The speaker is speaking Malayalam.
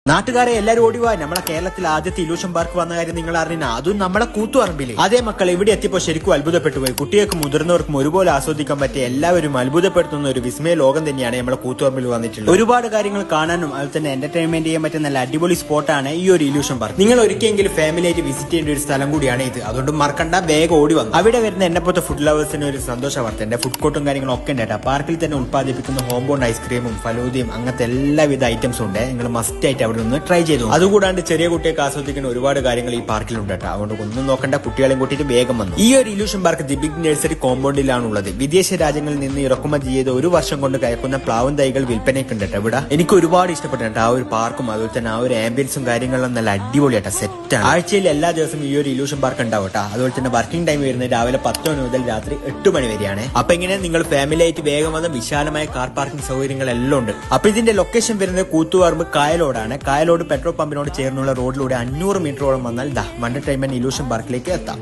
നാട്ടുകാരെ എല്ലാരും ഓടിവാ. നമ്മളെ കേരളത്തിൽ ആദ്യത്തെ ഇലൂഷൻ പാർക്ക് വന്ന കാര്യം നിങ്ങൾ അറിഞ്ഞ, അതും നമ്മളെ കൂത്തുപറമ്പില്. അതേ മക്കൾ ഇവിടെ എത്തിയപ്പോൾ ശരിക്കും അത്ഭുതപ്പെട്ടു പോയി. കുട്ടികൾക്കും മുതിർന്നവർക്കും ഒരുപോലെ ആസ്വദിക്കാൻ പറ്റിയ എല്ലാവരും അത്ഭുതപ്പെടുത്തുന്ന ഒരു വിസ്മയ ലോകം തന്നെയാണ് നമ്മളെ കൂത്തുപറമ്പിൽ വന്നിട്ടുള്ളത്. ഒരുപാട് കാര്യങ്ങൾ കാണാനും അതുപോലെ തന്നെ എന്റർടൈൻമെന്റ് ചെയ്യാൻ പറ്റിയ നല്ല അടിപൊളി സ്പോട്ടാണ് ഈ ഒരു ഇലൂഷൻ പാർക്ക്. നിങ്ങൾ ഒരിക്കലെങ്കിലും ഫാമിലി ആയിട്ട് വിസിറ്റ് ചെയ്യേണ്ട ഒരു സ്ഥലം കൂടിയാണ് ഇത്. അതുകൊണ്ട് മറക്കണ്ട, വേഗം ഓടി വന്നു. അവിടെ വരുന്ന എന്നെപ്പോലത്തെ ഫുഡ് ലവേഴ്സിന് ഒരു സന്തോഷ വാർത്ത. എന്റെ ഫുഡ് കോർട്ടും കാര്യങ്ങളും ഒക്കെ ഉണ്ട്. പാർക്കിൽ തന്നെ ഉത്പാദിപ്പിക്കുന്ന ഹോംബോണ്ട് ഐസ്ക്രീമും ഫലൂദയും അങ്ങനത്തെ എല്ലാവിധ ഐറ്റംസും ഉണ്ട്. നിങ്ങൾ മസ്റ്റ് ആയിട്ട് അവിടെ നിന്ന് ട്രൈ ചെയ്തു. അതുകൂടാണ്ട് ചെറിയ കുട്ടികൾക്ക് ആസ്വദിക്കുന്ന ഒരുപാട് കാര്യങ്ങൾ ഈ പാർക്കിലുണ്ട് കേട്ടോ. അതുകൊണ്ട് ഒന്നും നോക്കണ്ട, കുട്ടികളെയും കൂട്ടിയിട്ട് വേഗം വന്നു. ഈ ഒരു illusion park the big nursery കോമ്പൗണ്ടിലാണുള്ളത്. വിദേശ രാജ്യങ്ങളിൽ നിന്ന് ഇറക്കുമതി ചെയ്ത് ഒരു വർഷം കൊണ്ട് കയക്കുന്ന പ്ലാവും തൈകൾ വിൽപ്പനയ്ക്കുണ്ട് കേട്ടോ ഇവിടെ. എനിക്ക് ഒരുപാട് ഇഷ്ടപ്പെട്ടു കേട്ടോ ആ ഒരു പാർക്കും അതുപോലെ തന്നെ ആ ഒരു ആംബിയൻസും കാര്യങ്ങളും നല്ല അടിപൊളിയായിട്ട് സെറ്റാണ്. ആഴ്ചയിൽ എല്ലാ ദിവസവും ഈ ഒരു ഇലൂഷൻ പാർക്ക് ഉണ്ടാവും കേട്ടോ. അതുപോലെ തന്നെ വർക്കിംഗ് ടൈം വരുന്നത് രാവിലെ 10 മണി മുതൽ രാത്രി 8 മണി വരെയാണ്. അപ്പൊ ഇങ്ങനെ നിങ്ങൾ ഫാമിലി ആയിട്ട് വേഗം വന്ന വിശാലമായ കാർ പാർക്കിംഗ് സൗകര്യങ്ങളെല്ലാം ഉണ്ട്. അപ്പൊ ഇതിന്റെ ലൊക്കേഷൻ വരുന്നത് കൂത്തുപറമ്പ് കായലോടാണ്. കായലോട് പെട്രോൾ പമ്പിനോട് ചേർന്നുള്ള റോഡിലൂടെ 500 മീറ്ററോളം വന്നാൽ മണ്ടർ ടൈം ഇലൂഷൻ പാർക്കിലേക്ക് എത്താം.